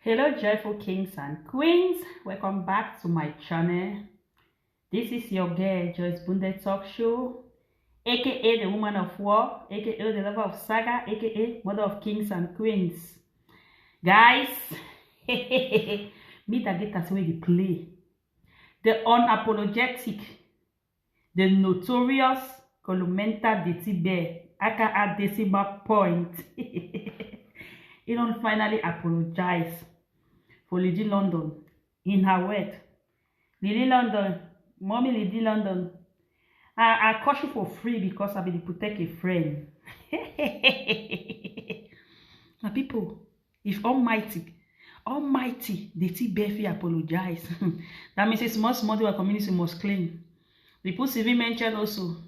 Hello joyful kings and queens, welcome back to my channel. This is your girl Joyce Bunde Talk Show, aka the woman of war, aka the lover of saga, aka mother of kings and queens. Guys, me that get us where they play the unapologetic, the notorious Columenta Detibe, aka Decima Point. He don't finally apologize for Lady London in her word. Lady London, mommy Lady London, I caught you for free because I been protect a friend. Now people, if Almighty, the T-Befi apologize. That means it's most model community must claim. The people civil mentioned also.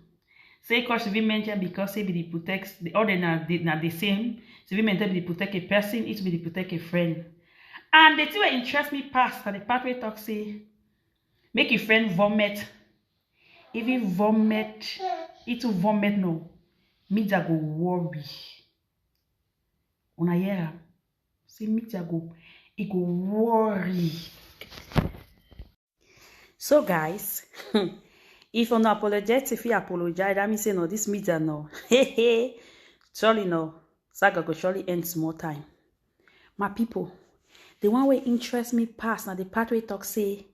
Say cause civil mentioned because say be protects the other not the same. Civil mentioned be protect a person, it be protect a friend. And the thing that interest me past that the pathway talk say make a friend vomit. If he vomit, it will vomit no. Me go worry. Una hear? Say me go it go worry. So guys, if you're not apologetic, if you apologize, that means say no, this media no. Surely no. Saga go surely end small time. My people, the one way interest me past now the pathway talk say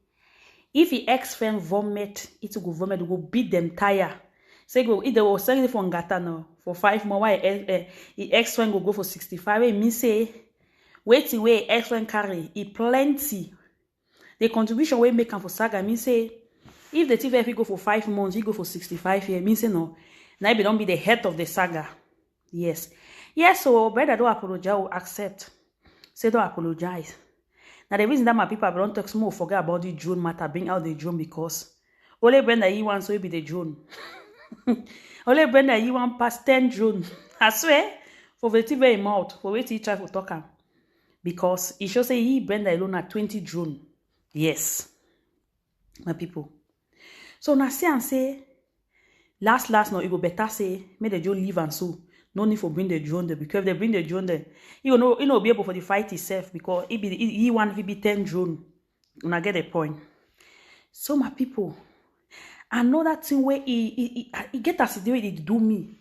if the ex-friend vomit, it will go vomit, it will beat them tire. Say go if they will send it for Ngata now for 5 more. Why the ex-friend will go for 65? It means say wait till way ex-friend carry it plenty. The contribution we make for Saga means say if the TVF go for 5 months, you go for 65 years, means say no. Now you don't be the head of the saga. Yes. Yes, so brother don't apologize or accept. Say don't apologize. Now the reason that my people don't talk more forget about the drone matter, bring out the drone because only Brenda you want so it be the drone. Only Brenda you want past 10 drone. I swear for the TV mouth for wait he try to talk him. Because he should say he Brenda alone at 20 drone. Yes. My people. So now say and say last no it go better say make the drone leave and so no need for bring the drone there because if they bring the drone there you know be able for the fight itself because he want to be 10 drone. When I get the point. So my people, another thing where he get as the way they do me.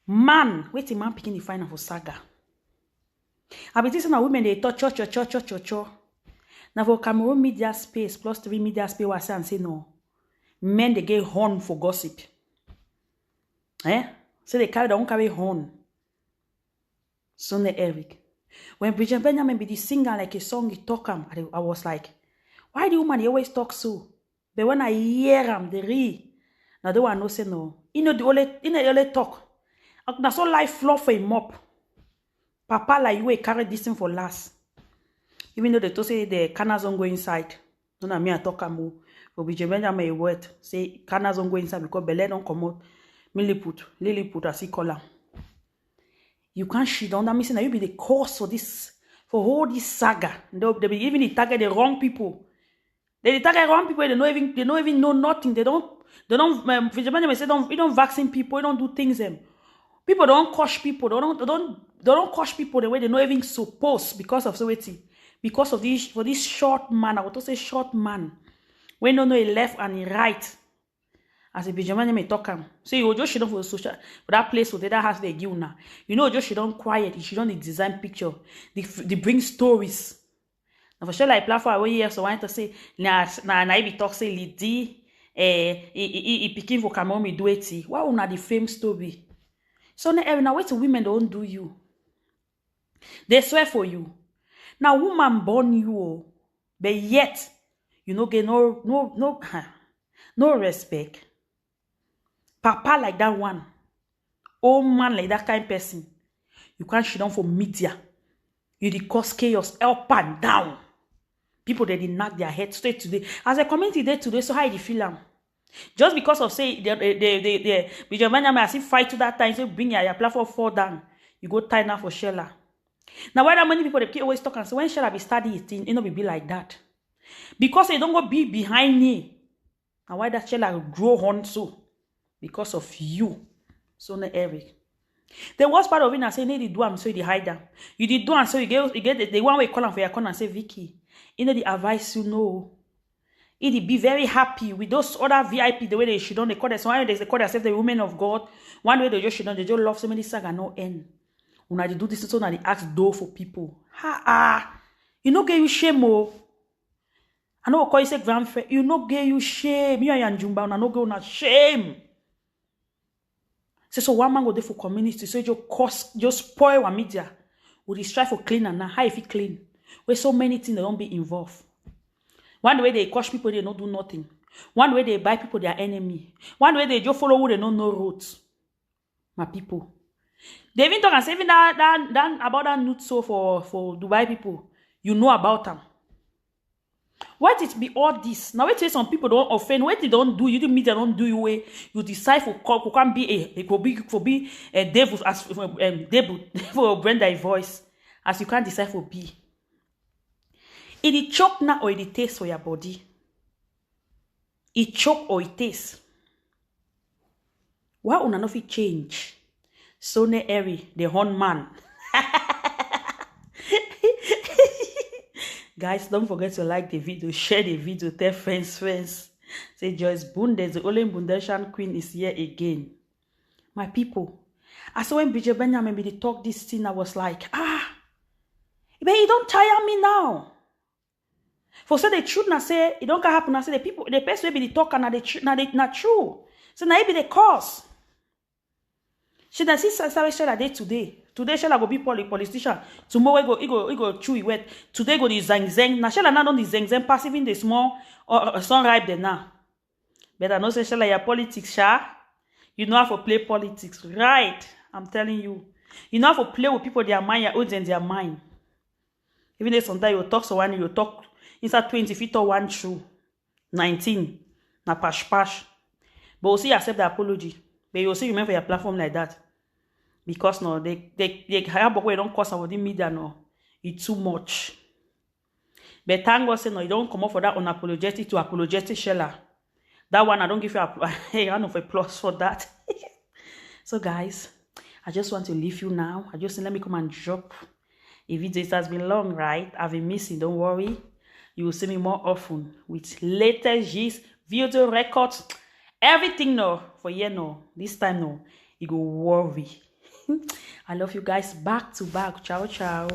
Man, wait a man picking the final for saga. I be thinking now women they talk cho. Now for Cameroon media space plus 3 media space was and say no. Men they get horn for gossip. So they carry horn. Sonny Eric. When Bridget Benjamin be the singer like a song he talk him, I was like, why the woman he always talk so? But when I hear him, the re, now the one no say no. The only talk. Now so life flow for him up. Papa like you carry this thing for last. Even though they to say the canals don't go inside. No na me I talk am. But Bridget Benjamin a word say canals don't go inside because Bele don't come out. Lilliput as he call her. You can't shit on that missing that you be the cause for this, for all this saga. They be even target the wrong people. They target wrong people. They don't even know nothing. They don't say don't vaccine people. They don't do things them. People don't coach people. They don't coach people the way they not even supposed because of society. Because of this for this short man. I want to say short man. When don't know a left and a right. As a Benjamin may talk him. So you just shit on for social for that place for that house they give now. You know just she don't quiet, she don't design picture. They bring stories. Now for sure like platform where here so I want to say na be talk say Lady he picking for Cameroon me do it. Why una the fame story? So now wait till women don't do you. They swear for you. Now woman born you, but yet you no get no respect. Papa like that one. Old man like that kind of person. You can't shit down for media. You the cause chaos up and down. People they did knock their head straight today. As a community there today, so how they feel them? Just because of say they Benjamin as if fight to that time, say bring your platform fall down. You go tie now for Sheila. Now why that many people they always talk and say when Sheila be study it, it no be like that. Because they don't go be behind me. And why that Sheila grow on so? Because of you, Sonny Eric. The worst part of it, I say, you do am so you hide them. You did do am so you get the one way call am for your corner and say, Vicky, you know the advice you know. It be very happy with those other VIP, the way they should on, they call themselves, one way they call themselves the women of God, one way they just should on, they just love so many saga no end. When I do this, so now they ask door for people. You know get you shame oh. I know call you say grandfriend, you know get you shame. You and Jumba, I know get una shame. So one man go there for community, so just spoil one media. Would strive for clean and now how if it clean? Where so many things they don't be involved. One way they crush people, they don't do nothing. One way they buy people, they are enemy. One way they just follow who they don't know roads. My people. They even talk and say even that about that nude so for Dubai people. You know about them. What it be all this? Now wait till some people don't offend. What they don't do, you the media don't do you way. You decide for can be a devil as devil for Brenda voice as you can't decide for be. It choke now or it taste for your body. It choke or it taste. Why una no fit change? So ne Eri, the horn man. Guys, don't forget to like the video, share the video, tell friends. Say Joyce Bundes, the only Bundesian queen, is here again. My people, I saw when Bridget Benjamin be talk this thing, I was like, but you don't tire me now. For say the truth, na say it don't happen. I say the people, the person will be the talker, not true. So now it be the cause. She does see Shella day today. Today Shella go be politician. Tomorrow he go chew wet. Today go the zeng. Now Shella not on the zeng pass even the small sun ripe there now. But I know say Shella your politics, sha. You know how to play politics, right? I'm telling you. You know how to play with people their mind, your own and their mind. Even if sometimes you talk so one you talk inside 20 feet or 1 through 19. Na pash. But you see accept the apology. But you see remember your platform like that. Because no, they hire boy don't cost about the media no. It's too much. But thank God say no, you don't come up for that unapologetic to apologetic Shella. That one I don't give you a round of applause for that. So guys, I just want to leave you now. I just let me come and drop a video. It has been long, right? I've been missing, don't worry. You will see me more often with latest gist, video records, everything no. For here no. This time no. You go worry. I love you guys back to back. Ciao, ciao.